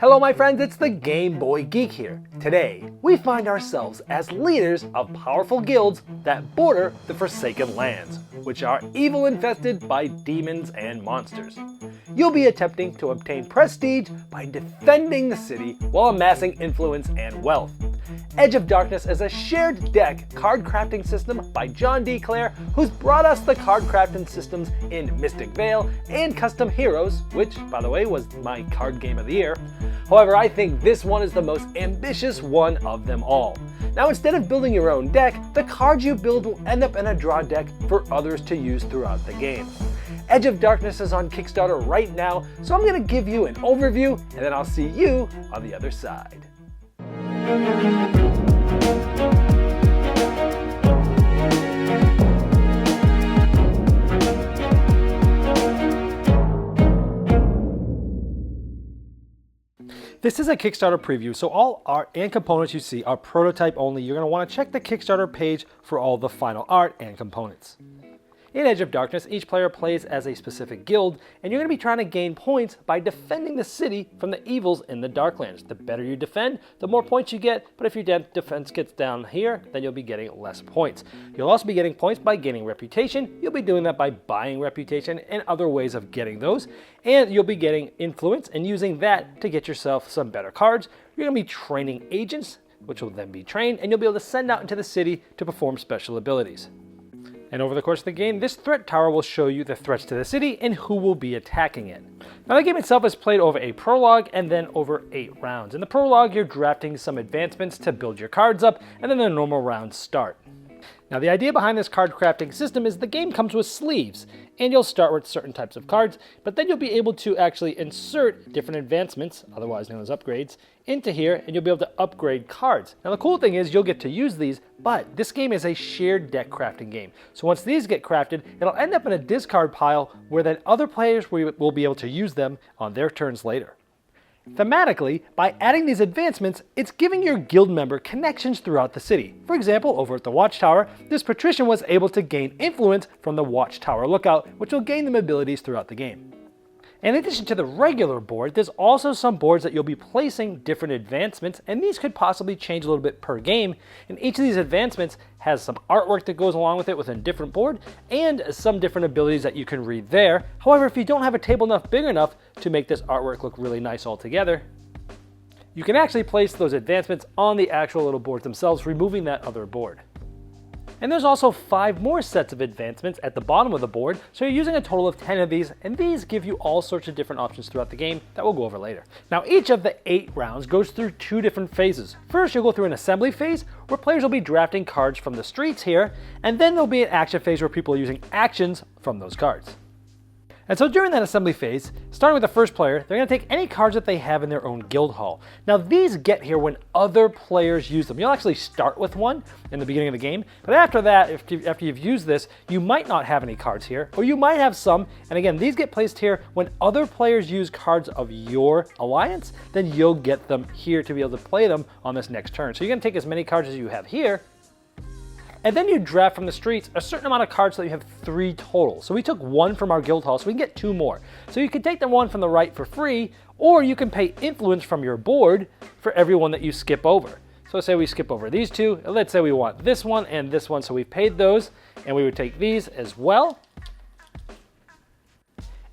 Hello my friends, it's the Game Boy Geek here. Today, we find ourselves as leaders of powerful guilds that border the Forsaken Lands, which are evil infested by demons and monsters. You'll be attempting to obtain prestige by defending the city while amassing influence and wealth. Edge of Darkness is a shared deck card crafting system by John D. Clare, who's brought us the card crafting systems in Mystic Vale and Custom Heroes, which, by the way, was my card game of the year. However, I think this one is the most ambitious one of them all. Now, instead of building your own deck, the cards you build will end up in a draw deck for others to use throughout the game. Edge of Darkness is on Kickstarter right now, so I'm going to give you an overview, and then I'll see you on the other side. This is a Kickstarter preview, so all art and components you see are prototype only. You're going to want to check the Kickstarter page for all the final art and components. In Edge of Darkness, each player plays as a specific guild, and you're going to be trying to gain points by defending the city from the evils in the Darklands. The better you defend, the more points you get, but if your defense gets down here, then you'll be getting less points. You'll also be getting points by gaining reputation. You'll be doing that by buying reputation and other ways of getting those, and you'll be getting influence and using that to get yourself some better cards. You're going to be training agents, which will then be trained, and you'll be able to send out into the city to perform special abilities. And over the course of the game, this threat tower will show you the threats to the city and who will be attacking it. Now the game itself is played over a prologue and then over 8 rounds. In the prologue, you're drafting some advancements to build your cards up, and then the normal rounds start. Now the idea behind this card crafting system is the game comes with sleeves, and you'll start with certain types of cards, but then you'll be able to actually insert different advancements, otherwise known as upgrades, into here, and you'll be able to upgrade cards. Now the cool thing is you'll get to use these, but this game is a shared deck crafting game. So once these get crafted, it'll end up in a discard pile where then other players will be able to use them on their turns later. Thematically, by adding these advancements, it's giving your guild member connections throughout the city. For example, over at the Watchtower, this patrician was able to gain influence from the Watchtower lookout, which will gain them abilities throughout the game. In addition to the regular board, there's also some boards that you'll be placing different advancements, and these could possibly change a little bit per game. And each of these advancements has some artwork that goes along with it within a different board, and some different abilities that you can read there. However, if you don't have a table big enough to make this artwork look really nice altogether, you can actually place those advancements on the actual little boards themselves, removing that other board. And there's also 5 more sets of advancements at the bottom of the board, so you're using a total of 10 of these, and these give you all sorts of different options throughout the game that we'll go over later. Now each of the 8 rounds goes through 2 different phases. First, you'll go through an assembly phase where players will be drafting cards from the streets here, and then there'll be an action phase where people are using actions from those cards. And so during that assembly phase, starting with the first player, they're going to take any cards that they have in their own guild hall. Now these get here when other players use them. You'll actually start with one in the beginning of the game, but after that, after you've used this, you might not have any cards here, or you might have some, and again, these get placed here when other players use cards of your alliance, then you'll get them here to be able to play them on this next turn. So you're going to take as many cards as you have here, and then you draft from the streets a certain amount of cards so that you have 3 total. So we took 1 from our guild hall, so we can get 2 more. So you can take the one from the right for free, or you can pay influence from your board for every one that you skip over. So say we skip over these 2, and let's say we want this one and this one, so we paid those, and we would take these as well.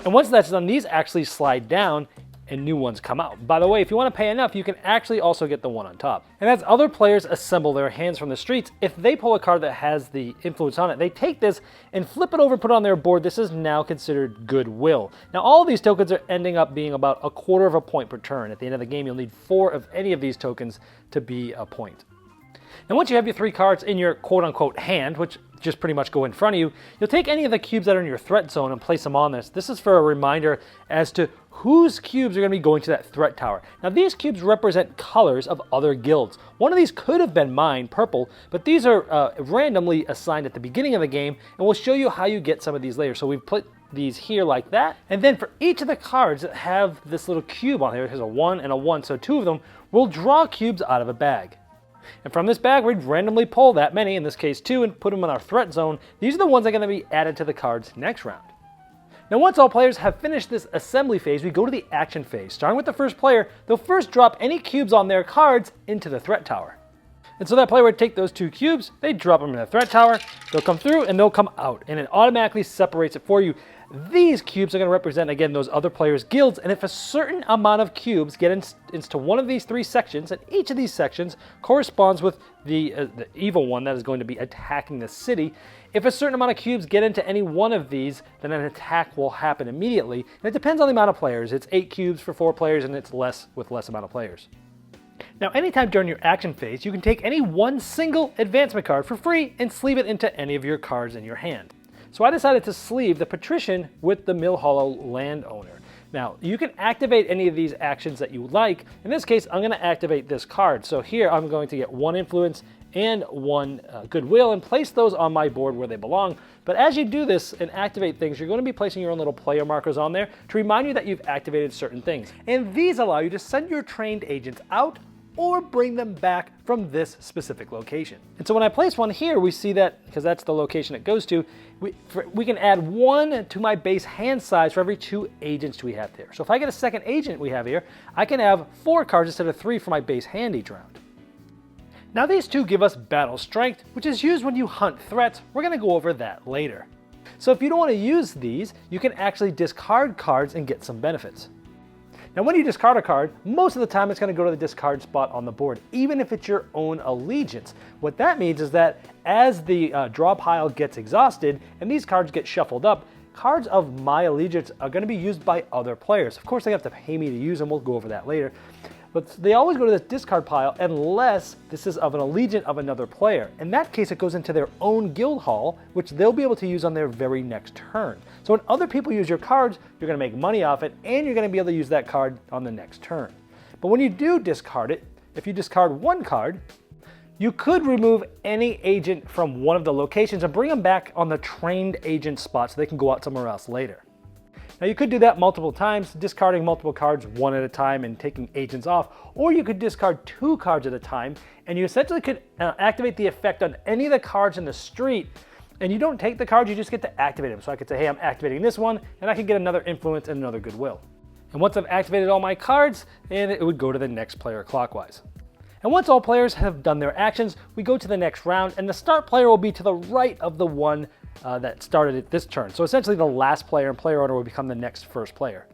And once that's done, these actually slide down and new ones come out. By the way, if you want to pay enough, you can actually also get the one on top. And as other players assemble their hands from the streets, if they pull a card that has the influence on it, they take this and flip it over and put it on their board. This is now considered goodwill. Now all of these tokens are ending up being about 1/4 of a point per turn. At the end of the game, you'll need 4 of any of these tokens to be a point. And once you have your 3 cards in your quote-unquote hand, which just pretty much go in front of you, you'll take any of the cubes that are in your threat zone and place them on this. This is for a reminder as to whose cubes are going to be going to that threat tower. Now these cubes represent colors of other guilds. One of these could have been mine, purple, but these are randomly assigned at the beginning of the game, and we'll show you how you get some of these later. So we've put these here like that, and then for each of the cards that have this little cube on here, it has a 1 and a 1, so 2 of them, we'll draw cubes out of a bag. And from this bag, we'd randomly pull that many, in this case 2, and put them in our threat zone. These are the ones that are going to be added to the cards next round. Now once all players have finished this assembly phase, we go to the action phase. Starting with the first player, they'll first drop any cubes on their cards into the threat tower. And so that player would take those 2 cubes, they drop them in the threat tower, they'll come through and they'll come out, and it automatically separates it for you. These cubes are going to represent, again, those other players' guilds, and if a certain amount of cubes get into one of these 3 sections, and each of these sections corresponds with the evil one that is going to be attacking the city, if a certain amount of cubes get into any one of these, then an attack will happen immediately. And it depends on the amount of players. It's 8 cubes for 4 players, and it's less with less amount of players. Now, anytime during your action phase, you can take any one single advancement card for free and sleeve it into any of your cards in your hand. So I decided to sleeve the Patrician with the Mill Hollow Landowner. Now, you can activate any of these actions that you like. In this case, I'm going to activate this card. So here, I'm going to get 1 influence and 1 goodwill and place those on my board where they belong. But as you do this and activate things, you're going to be placing your own little player markers on there to remind you that you've activated certain things. And these allow you to send your trained agents out or bring them back from this specific location. And so when I place one here, we see that, because that's the location it goes to, we can add 1 to my base hand size for every 2 agents we have there. So if I get a second agent we have here, I can have 4 cards instead of 3 for my base hand each round. Now these 2 give us battle strength, which is used when you hunt threats. We're going to go over that later. So if you don't want to use these, you can actually discard cards and get some benefits. Now when you discard a card, most of the time it's going to go to the discard spot on the board, even if it's your own allegiance. What that means is that as the draw pile gets exhausted and these cards get shuffled up, cards of my allegiance are going to be used by other players. Of course, they have to pay me to use them. We'll go over that later. But they always go to this discard pile unless this is of an allegiance of another player. In that case, it goes into their own guild hall, which they'll be able to use on their very next turn. So when other people use your cards, you're going to make money off it, and you're going to be able to use that card on the next turn. But when you do discard it, if you discard 1 card, you could remove any agent from one of the locations and bring them back on the trained agent spot so they can go out somewhere else later. Now you could do that multiple times, discarding multiple cards 1 at a time and taking agents off, or you could discard 2 cards at a time, and you essentially could activate the effect on any of the cards in the street, and you don't take the cards, you just get to activate them. So I could say, hey, I'm activating this one, and I could get another influence and another goodwill. And once I've activated all my cards, and it would go to the next player clockwise. And once all players have done their actions, we go to the next round, and the start player will be to the right of the one that started at this turn. So essentially the last player in player order will become the next first player.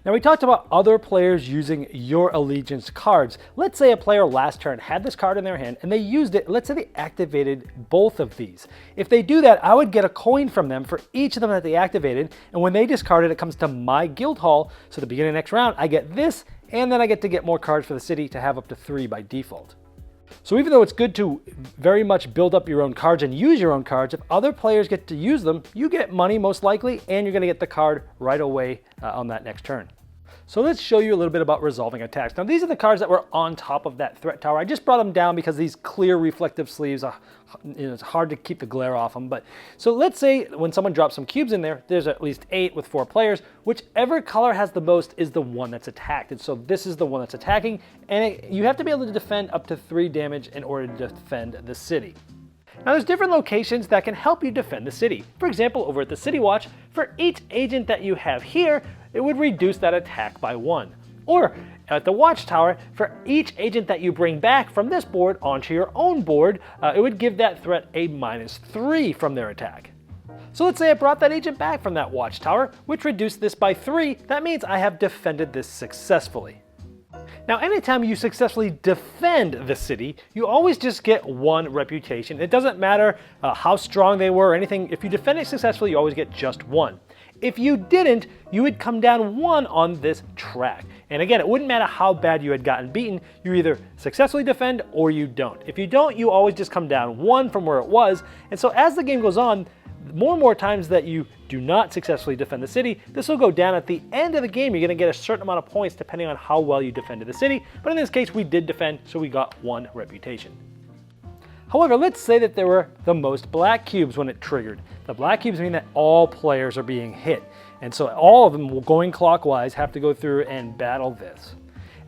Now we talked about other players using your allegiance cards. Let's say a player last turn had this card in their hand and they used it. Let's say they activated both of these. If they do that, I would get a coin from them for each of them that they activated. And when they discarded, it comes to my guild hall. So at the beginning of the next round, I get this, and then I get to get more cards for the city to have up to 3 by default. So even though it's good to very much build up your own cards and use your own cards, if other players get to use them, you get money most likely, and you're going to get the card right away on that next turn. So let's show you a little bit about resolving attacks. Now these are the cards that were on top of that threat tower. I just brought them down because these clear reflective sleeves are, it's hard to keep the glare off them. But so let's say when someone drops some cubes in there, there's at least 8 with 4 players. Whichever color has the most is the one that's attacked. And so this is the one that's attacking, and you have to be able to defend up to 3 damage in order to defend the city. Now there's different locations that can help you defend the city. For example, over at the City Watch, for each agent that you have here, it would reduce that attack by 1. Or at the Watchtower, for each agent that you bring back from this board onto your own board, it would give that threat a -3 from their attack. So let's say I brought that agent back from that Watchtower, which reduced this by 3. That means I have defended this successfully. Now, anytime you successfully defend the city, you always just get 1 reputation. It doesn't matter how strong they were or anything. If you defend it successfully, you always get just 1. If you didn't, you would come down 1 on this track. And again, it wouldn't matter how bad you had gotten beaten. You either successfully defend or you don't. If you don't, you always just come down 1 from where it was. And so as the game goes on, more and more times that you do not successfully defend the city, this will go down. At the end of the game, you're going to get a certain amount of points depending on how well you defended the city. But in this case, we did defend, so we got 1 reputation. However, let's say that there were the most black cubes when it triggered. The black cubes mean that all players are being hit. And so all of them, going clockwise, have to go through and battle this.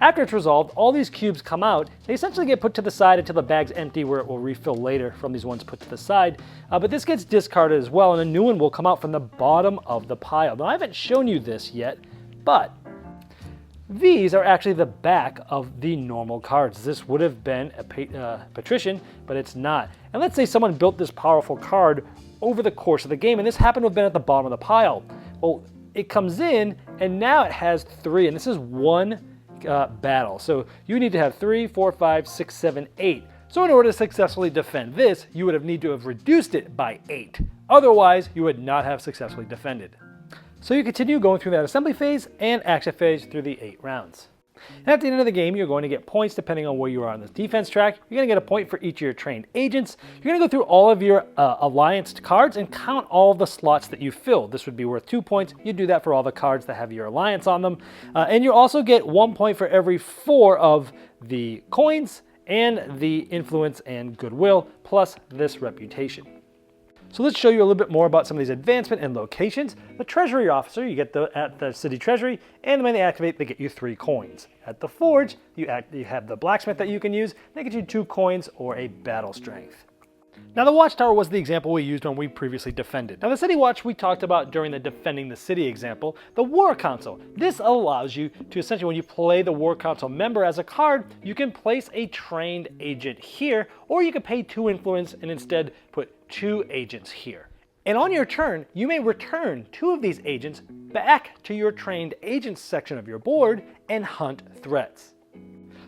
After it's resolved, all these cubes come out. They essentially get put to the side until the bag's empty, where it will refill later from these ones put to the side. But this gets discarded as well, and a new one will come out from the bottom of the pile. Now, I haven't shown you this yet, but these are actually the back of the normal cards. This would have been a patrician, but it's not. And let's say someone built this powerful card over the course of the game, and this happened to have been at the bottom of the pile. Well, it comes in, and now it has 3, and this is one battle. So you need to have 3, 4, 5, 6, 7, 8. So in order to successfully defend this, you would have need to have reduced it by 8. Otherwise, you would not have successfully defended. So you continue going through that assembly phase and action phase through the 8 rounds. And at the end of the game, you're going to get points depending on where you are on the defense track. You're going to get a point for each of your trained agents. You're going to go through all of your alliance cards and count all of the slots that you filled. This would be worth 2 points. You do that for all the cards that have your alliance on them. And you also get 1 point for every 4 of the coins and the influence and goodwill, plus this reputation. So let's show you a little bit more about some of these advancement and locations. The Treasury Officer, you get at the City Treasury, and when they activate, they get you 3 coins. At the Forge, you have the Blacksmith that you can use. They get you 2 coins or a Battle Strength. Now, the Watchtower was the example we used when we previously defended. Now, the City Watch we talked about during the Defending the City example. The War Council. This allows you to essentially, when you play the War Council member as a card, you can place a trained agent here, or you can pay 2 influence and instead put 2 agents here. And on your turn, you may return 2 of these agents back to your trained agents section of your board and hunt threats.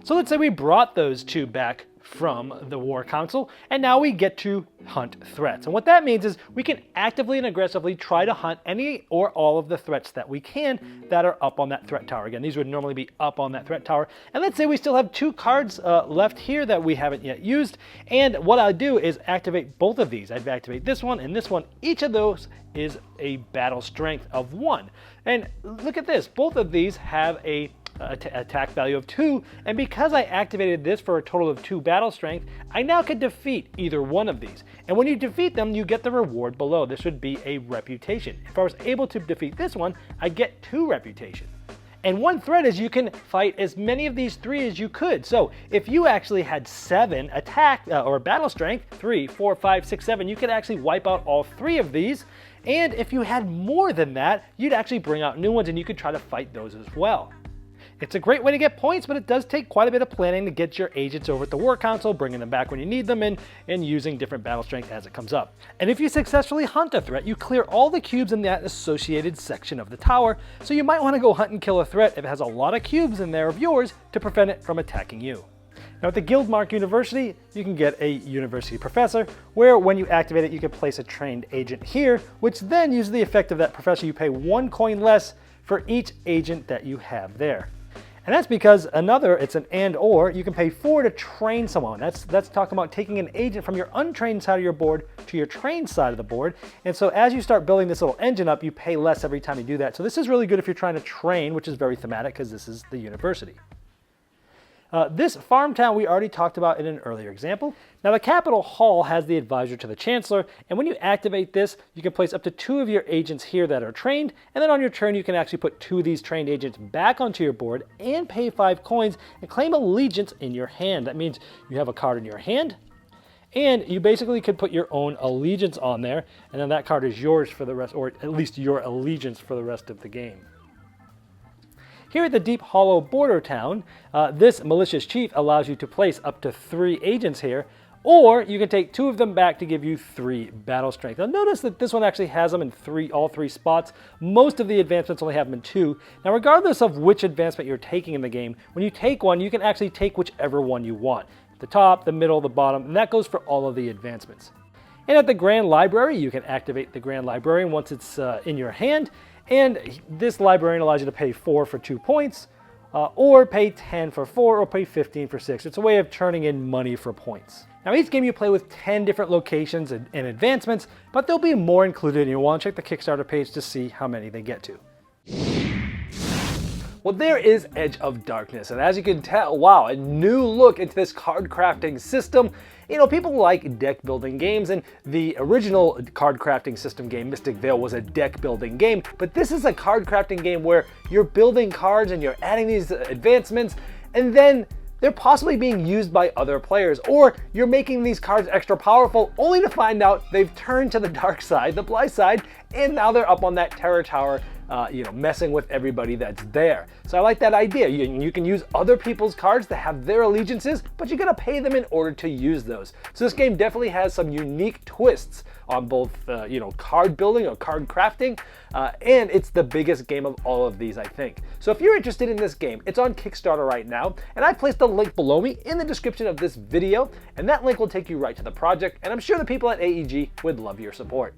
So let's say we brought those 2 back from the War Council, and now we get to hunt threats. And what that means is we can actively and aggressively try to hunt any or all of the threats that we can that are up on that threat tower. Again, these would normally be up on that threat tower. And let's say we still have 2 cards left here that we haven't yet used. And what I'll do is activate both of these. I'd activate this one and this one. Each of those is a battle strength of 1. And look at this. Both of these have a attack value of 2, and because I activated this for a total of 2 battle strength, I now can defeat either one of these. And when you defeat them, you get the reward below. This would be a reputation. If I was able to defeat this one, I get 2 reputation. And one threat is you can fight as many of these 3 as you could. So if you actually had 7 attack or battle strength, 3, 4, 5, 6, 7, you could actually wipe out all 3 of these. And if you had more than that, you'd actually bring out new ones and you could try to fight those as well. It's a great way to get points, but it does take quite a bit of planning to get your agents over at the War Council, bringing them back when you need them, and using different battle strength as it comes up. And if you successfully hunt a threat, you clear all the cubes in that associated section of the tower, so you might want to go hunt and kill a threat if it has a lot of cubes in there of yours to prevent it from attacking you. Now at the Guildmark University, you can get a University Professor, where when you activate it, you can place a trained agent here, which then uses the effect of that professor. You pay 1 coin less for each agent that you have there. And that's because it's an and or, you can pay 4 to train someone. That's talking about taking an agent from your untrained side of your board to your trained side of the board. And so as you start building this little engine up, you pay less every time you do that. So this is really good if you're trying to train, which is very thematic because this is the university. This farm town we already talked about in an earlier example. Now the Capitol Hall has the advisor to the Chancellor, and when you activate this, you can place up to 2 of your agents here that are trained, and then on your turn you can actually put 2 of these trained agents back onto your board and pay 5 coins and claim allegiance in your hand. That means you have a card in your hand, and you basically could put your own allegiance on there, and then that card is yours for the rest, or at least your allegiance for the rest of the game. Here at the Deep Hollow border town, this malicious chief allows you to place up to 3 agents here, or you can take 2 of them back to give you 3 battle strength. Now notice that this one actually has them in all 3 spots. Most of the advancements only have them in 2. Now regardless of which advancement you're taking in the game, when you take one, you can actually take whichever one you want. The top, the middle, the bottom, and that goes for all of the advancements. And at the Grand Library, you can activate the Grand Librarian once it's in your hand. And this librarian allows you to pay 4 for 2 points, or pay 10 for 4, or pay 15 for 6. It's a way of turning in money for points. Now each game you play with 10 different locations and advancements, but there'll be more included, and you'll want to check the Kickstarter page to see how many they get to. Well, there is Edge of Darkness, and as you can tell, wow, a new look into this card crafting system. You know, people like deck building games, and the original card crafting system game, Mystic Vale, was a deck building game, but this is a card crafting game where you're building cards and you're adding these advancements, and then they're possibly being used by other players, or you're making these cards extra powerful only to find out they've turned to the dark side, the Bly side, and now they're up on that terror tower, messing with everybody that's there. So I like that idea. You can use other people's cards to have their allegiances, but you gotta pay them in order to use those. So this game definitely has some unique twists on both, card building or card crafting, and it's the biggest game of all of these, I think. So if you're interested in this game, it's on Kickstarter right now, and I placed a link below me in the description of this video, and that link will take you right to the project, and I'm sure the people at AEG would love your support.